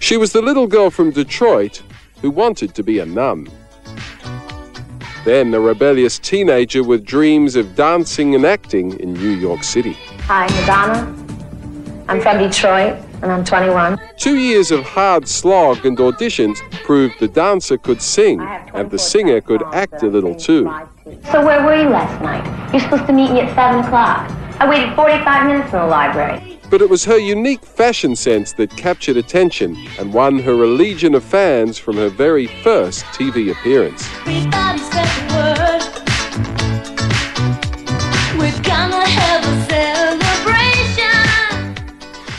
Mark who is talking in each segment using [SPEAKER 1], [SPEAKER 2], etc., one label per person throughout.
[SPEAKER 1] She was the little girl from Detroit who wanted to be a nun. Then a rebellious teenager with dreams of dancing and acting in New York City.
[SPEAKER 2] Hi, Madonna. I'm from Detroit, and I'm 21.
[SPEAKER 1] 2 years of hard slog and auditions proved the dancer could sing, and the singer could act a little too.
[SPEAKER 2] So where were you last night? You're supposed to meet me at 7 o'clock. I waited 45 minutes in the library.
[SPEAKER 1] But it was her unique fashion sense that captured attention and won her a legion of fans from her very first TV appearance.
[SPEAKER 3] Everybody said the word. We're gonna have a celebration.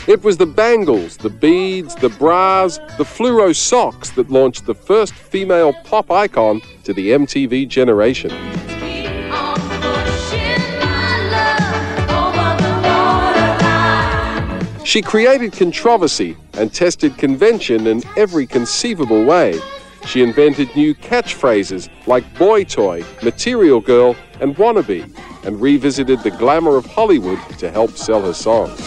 [SPEAKER 1] It was the bangles, the beads, the bras, the fluoro socks that launched the first female pop icon to the MTV generation. She created controversy and tested convention in every conceivable way. She invented new catchphrases like boy toy, material girl, and wannabe, and revisited the glamour of Hollywood to help sell her songs.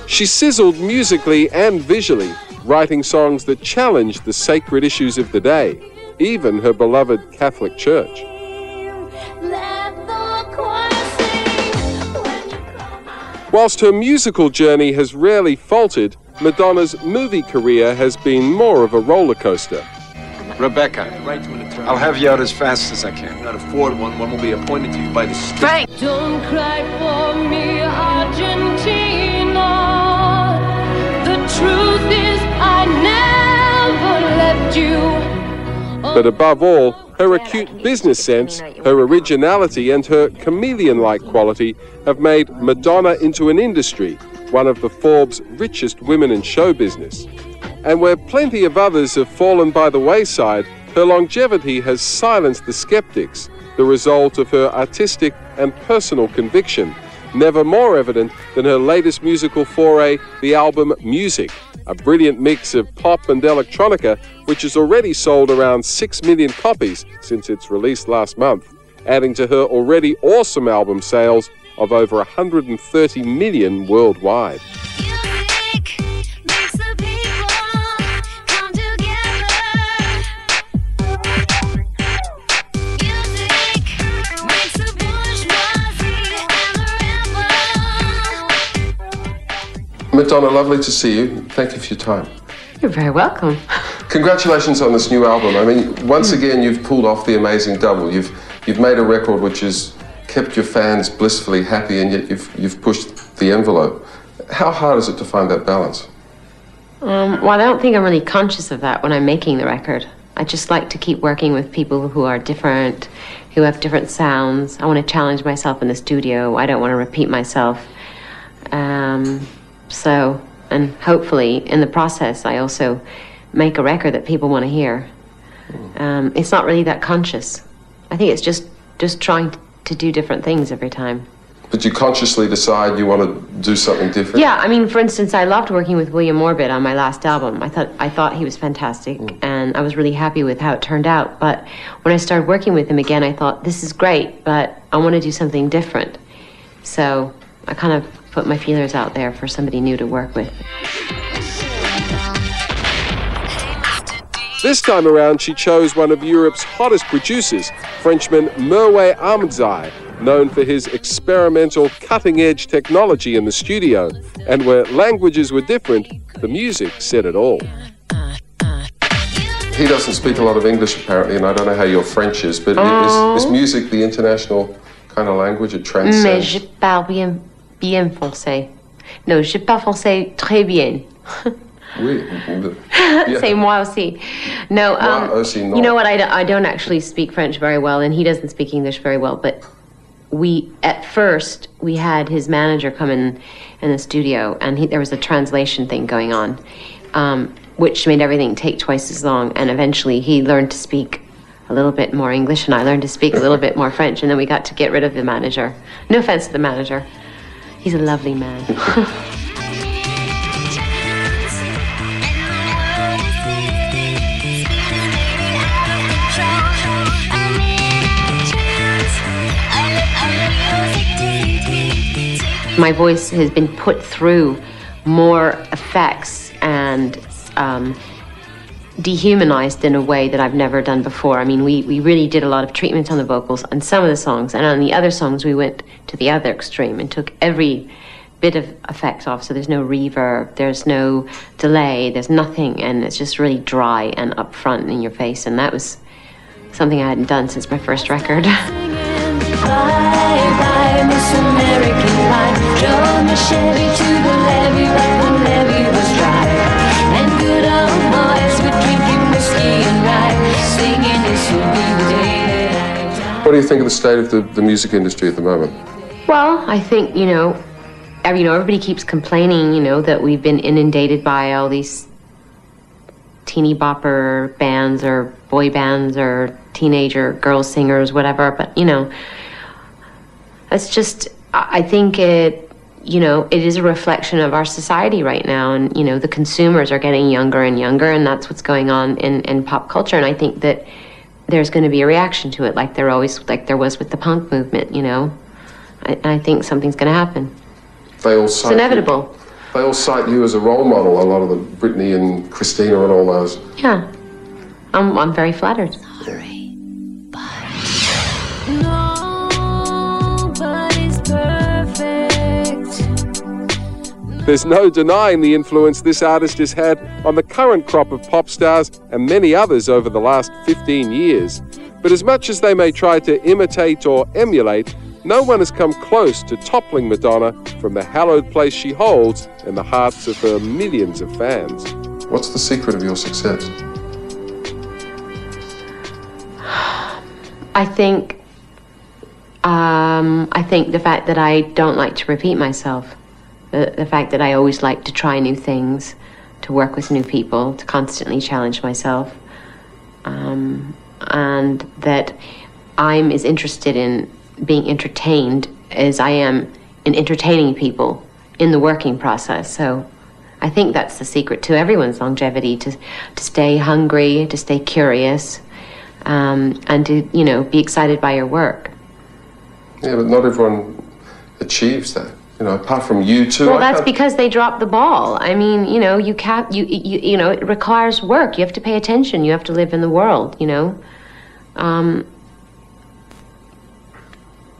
[SPEAKER 1] She sizzled musically and visually, writing songs that challenged the sacred issues of the day, even her beloved Catholic Church. Whilst her musical journey has rarely faltered, Madonna's movie career has been more of a roller coaster.
[SPEAKER 4] Rebecca, I'll have you out as fast as I can.
[SPEAKER 5] Not afford one. One will be appointed to you by the state.
[SPEAKER 3] Frank! Don't cry for me, Argentina. The truth is, I never left you.
[SPEAKER 1] But above all, her acute business sense, her originality, and her chameleon-like quality have made Madonna into an industry, one of the Forbes richest women in show business. And where plenty of others have fallen by the wayside, her longevity has silenced the skeptics, the result of her artistic and personal conviction, never more evident than her latest musical foray, the album Music, a brilliant mix of pop and electronica, which has already sold around 6 million copies since its release last month, adding to her already awesome album sales of over 130 million worldwide. Madonna, lovely to see you. Thank you for your time.
[SPEAKER 6] You're very welcome.
[SPEAKER 1] Congratulations on this new album. I mean, once again, you've pulled off the amazing double. You've made a record which has kept your fans blissfully happy, and yet you've pushed the envelope. How hard is it to find that balance?
[SPEAKER 6] Well, I don't think I'm really conscious of that when I'm making the record. I just like to keep working with people who are different, who have different sounds. I want to challenge myself in the studio. I don't want to repeat myself. And hopefully in the process, I also make a record that people want to hear. It's not really that conscious. I think it's just trying to do different things every time.
[SPEAKER 1] But you consciously decide you want to do something different?
[SPEAKER 6] Yeah, I mean, for instance, I loved working with William Orbit on my last album. I thought he was fantastic, and I was really happy with how it turned out. But when I started working with him again, I thought, this is great, but I want to do something different. So I kind of put my feelers out there for somebody new to work with.
[SPEAKER 1] This time around, she chose one of Europe's hottest producers, Frenchman Merwe Ahmadzai, known for his experimental cutting-edge technology in the studio. And where languages were different, the music said it all. He doesn't speak a lot of English, apparently, and I don't know how your French is, but is music the international kind of language? It transcends?
[SPEAKER 6] Mais je parle bien français. No, je parle français très bien.
[SPEAKER 1] Oui.
[SPEAKER 6] C'est moi aussi. No, you know what, I don't actually speak French very well, and he doesn't speak English very well, but at first, we had his manager come in the studio, and there was a translation thing going on, which made everything take twice as long, and eventually he learned to speak a little bit more English, and I learned to speak a little bit more French, and then we got to get rid of the manager. No offense to the manager. He's a lovely man.
[SPEAKER 3] I
[SPEAKER 6] my voice has been put through more effects and dehumanized in a way that I've never done before. I mean, we really did a lot of treatment on the vocals on some of the songs, and on the other songs we went to the other extreme and took every bit of effect off, so there's no reverb, there's no delay, there's nothing, and it's just really dry and upfront in your face, and that was something I hadn't done since my first record.
[SPEAKER 1] What do you think of the state of the music industry at the moment?
[SPEAKER 6] Well, I think, everybody keeps complaining, that we've been inundated by all these teeny bopper bands or boy bands or teenager girl singers, whatever. But, it's just, I think it is a reflection of our society right now. And, the consumers are getting younger and younger, and that's what's going on in pop culture. And I think that there's going to be a reaction to it, like there was with the punk movement, I think something's going to happen. It's inevitable.
[SPEAKER 1] They all cite you as a role model, a lot of the Britney and Christina and all those.
[SPEAKER 6] Yeah. I'm very flattered.
[SPEAKER 3] Nobody's perfect.
[SPEAKER 1] There's no denying the influence this artist has had on the current crop of pop stars and many others over the last 15 years. But as much as they may try to imitate or emulate, no one has come close to toppling Madonna from the hallowed place she holds in the hearts of her millions of fans. What's the secret of your success?
[SPEAKER 6] I think the fact that I don't like to repeat myself. The fact that I always like to try new things, to work with new people, to constantly challenge myself. And that I'm as interested in being entertained as I am in entertaining people in the working process. So I think that's the secret to everyone's longevity, to stay hungry, to stay curious, and to, be excited by your work.
[SPEAKER 1] Yeah, but not everyone achieves that. Apart from you two.
[SPEAKER 6] Well, that's because they dropped the ball. I mean, it requires work. You have to pay attention. You have to live in the world,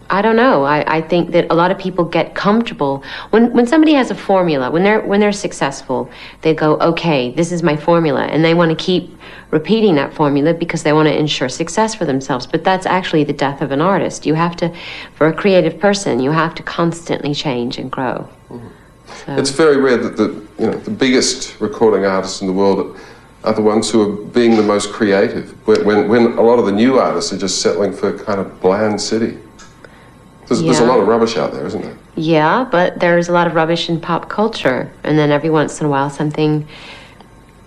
[SPEAKER 6] I don't know. I think that a lot of people get comfortable when somebody has a formula. When they're successful, they go, okay, this is my formula, and they want to keep repeating that formula because they want to ensure success for themselves. But that's actually the death of an artist. You have to, for a creative person, you have to constantly change and grow. Mm-hmm. So.
[SPEAKER 1] It's very rare that the biggest recording artists in the world are the ones who are being the most creative. When a lot of the new artists are just settling for kind of bland city. There's a lot of rubbish out there, isn't there?
[SPEAKER 6] Yeah, but there's a lot of rubbish in pop culture. And then every once in a while something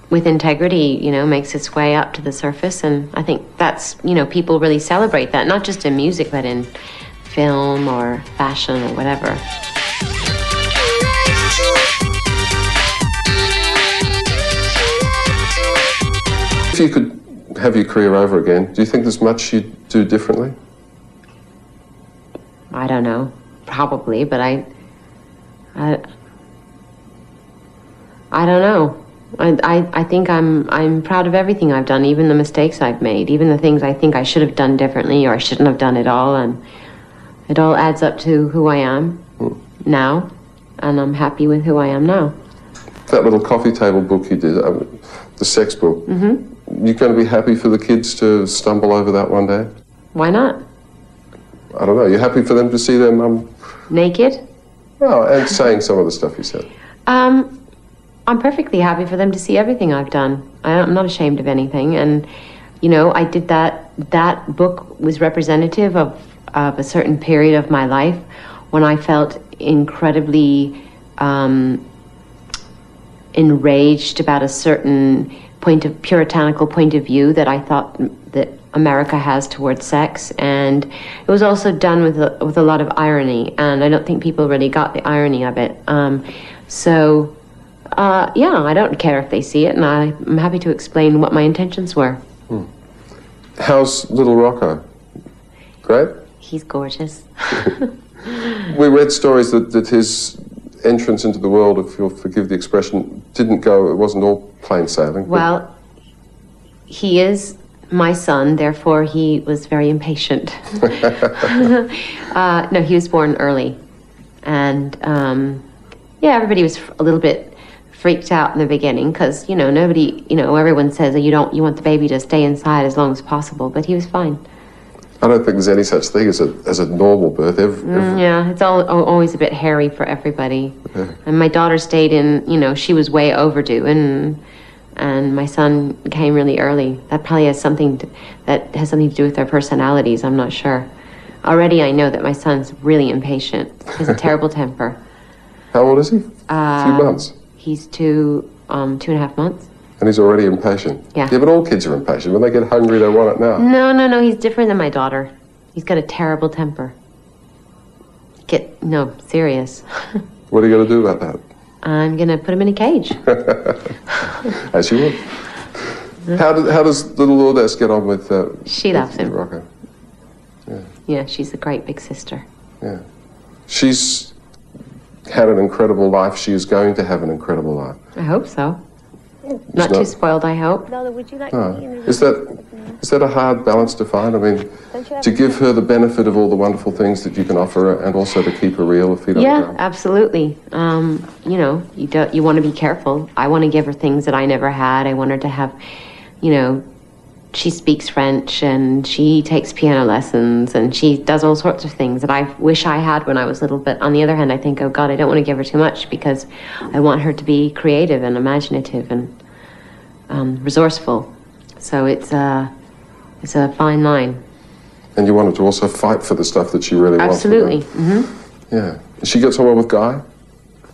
[SPEAKER 6] with integrity, makes its way up to the surface. And I think that's, people really celebrate that, not just in music, but in film or fashion or whatever.
[SPEAKER 1] If you could have your career over again, do you think there's much you'd do differently?
[SPEAKER 6] I don't know, probably, but I don't know. I think I'm proud of everything I've done, even the mistakes I've made, even the things I think I should have done differently or I shouldn't have done at all, and it all adds up to who I am now, and I'm happy with who I am now.
[SPEAKER 1] That little coffee table book you did, the sex book, you're going to be happy for the kids to stumble over that one day?
[SPEAKER 6] Why not?
[SPEAKER 1] I don't know. You're happy for them to see their mum
[SPEAKER 6] naked?
[SPEAKER 1] Oh, and saying some of the stuff you said.
[SPEAKER 6] I'm perfectly happy for them to see everything I've done. I'm not ashamed of anything. And, I did that. That book was representative of a certain period of my life when I felt incredibly enraged about a certain puritanical point of view that I thought that America has towards sex, and it was also done with a lot of irony, and I don't think people really got the irony of it. I don't care if they see it, and I'm happy to explain what my intentions were.
[SPEAKER 1] How's little Rocco? Great?
[SPEAKER 6] He's gorgeous.
[SPEAKER 1] We read stories that his entrance into the world, if you'll forgive the expression, didn't go, it wasn't all plain sailing.
[SPEAKER 6] Well, he is my son, therefore he was very impatient. No, he was born early. And, yeah, everybody was a little bit freaked out in the beginning because, you know, nobody, you know, everyone says that you want the baby to stay inside as long as possible, but he was fine.
[SPEAKER 1] I don't think there's any such thing as a normal birth.
[SPEAKER 6] Yeah, it's always a bit hairy for everybody. Yeah. And my daughter stayed in, you know, she was way overdue, and my son came really early. That probably has something to do with their personalities, I'm not sure. Already I know that my son's really impatient. He has a terrible temper.
[SPEAKER 1] How old is he? 2 months?
[SPEAKER 6] He's 2.5 months.
[SPEAKER 1] And he's already impatient.
[SPEAKER 6] Yeah.
[SPEAKER 1] Yeah, but all kids are impatient. When they get hungry, they want it now.
[SPEAKER 6] No, he's different than my daughter. He's got a terrible temper. No, serious.
[SPEAKER 1] What are you going to do about that?
[SPEAKER 6] I'm going to put him in a cage.
[SPEAKER 1] As you would. How does little Lourdes get on with...
[SPEAKER 6] she loves him.
[SPEAKER 1] Rocco? Yeah.
[SPEAKER 6] Yeah, she's a great big sister.
[SPEAKER 1] Yeah. She's had an incredible life. She is going to have an incredible life.
[SPEAKER 6] I hope so. Not too spoiled, I hope.
[SPEAKER 2] Lola, would you like
[SPEAKER 1] to be in the... Is that a hard balance to find? I mean, to give her the benefit of all the wonderful things that you can offer her and also to keep her real if you don't know.
[SPEAKER 6] Absolutely. You know, you want to be careful. I want to give her things that I never had. I want her to have, you know, she speaks French and she takes piano lessons and she does all sorts of things that I wish I had when I was little. But on the other hand, I think, oh God, I don't want to give her too much because I want her to be creative and imaginative and resourceful. So it's a fine line.
[SPEAKER 1] And you want her to also fight for the stuff that she really wants.
[SPEAKER 6] Absolutely. Mm-hmm.
[SPEAKER 1] Yeah. She gets on well with Guy?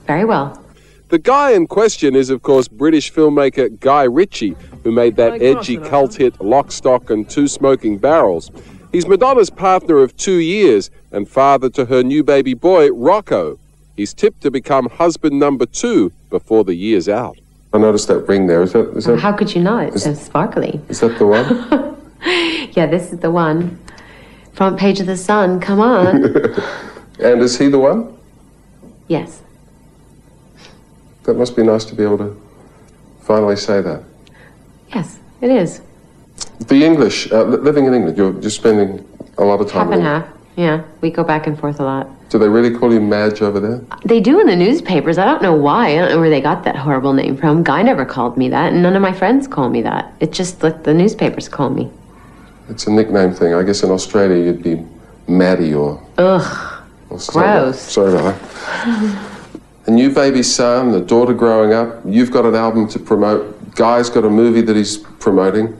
[SPEAKER 6] Very well.
[SPEAKER 1] The Guy in question is, of course, British filmmaker Guy Ritchie, who made that edgy cult hit Lock, Stock and Two Smoking Barrels. He's Madonna's partner of 2 years and father to her new baby boy, Rocco. He's tipped to become husband number 2 before the year's out. I noticed that ring there. Is that
[SPEAKER 6] How could you not? It's so sparkly.
[SPEAKER 1] Is that the one?
[SPEAKER 6] Yeah, this is the one. Front page of the Sun, come on.
[SPEAKER 1] And is he the one?
[SPEAKER 6] Yes.
[SPEAKER 1] That must be nice to be able to finally say that.
[SPEAKER 6] Yes, it is.
[SPEAKER 1] The English, living in England, you're just spending a lot of time
[SPEAKER 6] half and half, yeah. We go back and forth a lot.
[SPEAKER 1] Do they really call you Madge over there?
[SPEAKER 6] They do in the newspapers. I don't know why. I don't know where they got that horrible name from. Guy never called me that, and none of my friends call me that. It's just like the newspapers call me.
[SPEAKER 1] It's a nickname thing. I guess in Australia you'd be Maddie or...
[SPEAKER 6] Ugh, gross.
[SPEAKER 1] Sorry about that. A new baby son, a daughter growing up, you've got an album to promote, Guy's got a movie that he's promoting.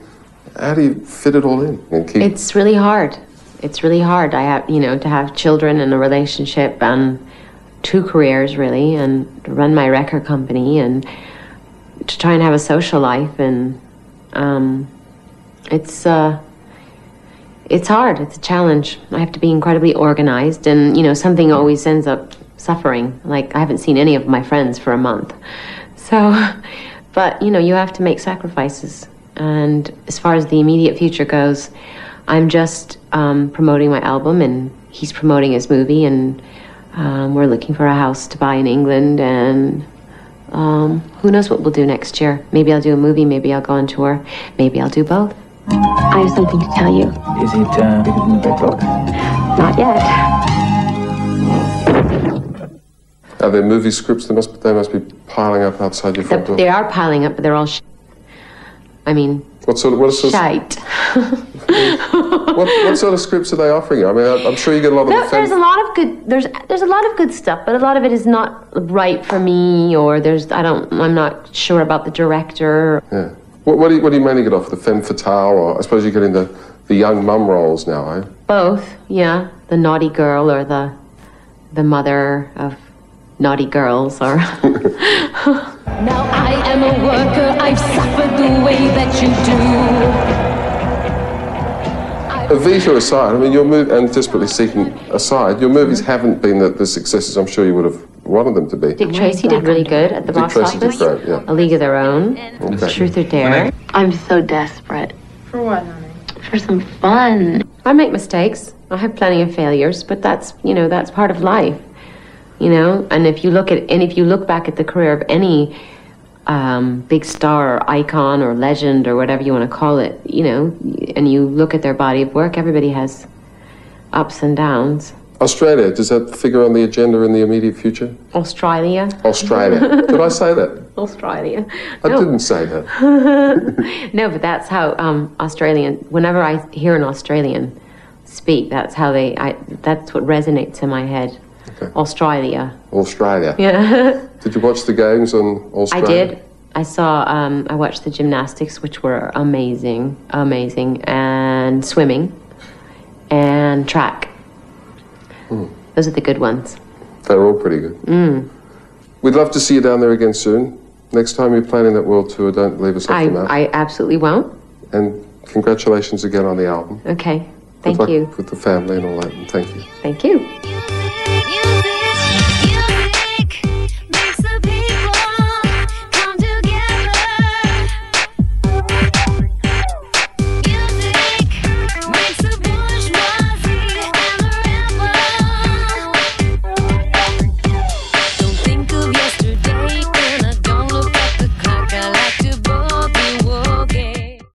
[SPEAKER 1] How do you fit it all in? And keep... It's
[SPEAKER 6] really hard. It's really hard. I have, you know, to have children and a relationship and 2 careers, really, and to run my record company and to try and have a social life. And it's hard. It's a challenge. I have to be incredibly organized, and, you know, something always ends up suffering. Like, I haven't seen any of my friends for a month. So, but, you know, you have to make sacrifices. And as far as the immediate future goes, I'm just promoting my album, and he's promoting his movie, and we're looking for a house to buy in England, and who knows what we'll do next year. Maybe I'll do a movie, maybe I'll go on tour, maybe I'll do both. I have something to tell you.
[SPEAKER 7] Is it bigger than the red box?
[SPEAKER 6] Not yet.
[SPEAKER 1] Are there movie scripts? They must be piling up outside your front door.
[SPEAKER 6] They are piling up, but they're all I mean,
[SPEAKER 1] what sort of
[SPEAKER 6] shite.
[SPEAKER 1] what sort of scripts are they offering you? I mean, I'm sure you get a lot of...
[SPEAKER 6] There's a lot of good. There's a lot of good stuff, but a lot of it is not right for me, or I'm not sure about the director.
[SPEAKER 1] Yeah. What do you mainly get off? The femme fatale, or I suppose you get into the young mum roles now, eh?
[SPEAKER 6] Both, yeah. The naughty girl, or the mother of naughty girls, or...
[SPEAKER 3] Now I am a worker, I've suffered the way that you do.
[SPEAKER 1] Evita aside, I mean, your movie, and Desperately Seeking aside, your movies haven't been the successes I'm sure you would have wanted them to be.
[SPEAKER 6] Dick Tracy did really good at the box office.
[SPEAKER 1] Did great, yeah.
[SPEAKER 6] A League of Their Own. Okay. Truth or Dare.
[SPEAKER 2] I'm so desperate.
[SPEAKER 8] For what, honey?
[SPEAKER 2] For some fun.
[SPEAKER 6] I make mistakes. I have plenty of failures, but that's, you know, that's part of life. You know, and if you look back at the career of any big star or icon or legend or whatever you want to call it, you know, and you look at their body of work, everybody has ups and downs.
[SPEAKER 1] Australia, does that figure on the agenda in the immediate future?
[SPEAKER 6] Australia.
[SPEAKER 1] Australia. Did I say that?
[SPEAKER 6] Australia.
[SPEAKER 1] I didn't say that.
[SPEAKER 6] No, but that's how whenever I hear an Australian speak, that's how that's what resonates in my head. Okay. Australia.
[SPEAKER 1] Australia.
[SPEAKER 6] Yeah.
[SPEAKER 1] Did you watch the games on Australia?
[SPEAKER 6] I did. I watched the gymnastics, which were amazing, and swimming, and track. Those are the good ones.
[SPEAKER 1] They're all pretty good. We'd love to see you down there again soon. Next time you're planning that world tour, don't leave us off the map.
[SPEAKER 6] I absolutely won't.
[SPEAKER 1] And congratulations again on the album.
[SPEAKER 6] Okay. Thank
[SPEAKER 1] Good luck
[SPEAKER 6] you.
[SPEAKER 1] with the family and all that. And thank you.
[SPEAKER 6] Thank you.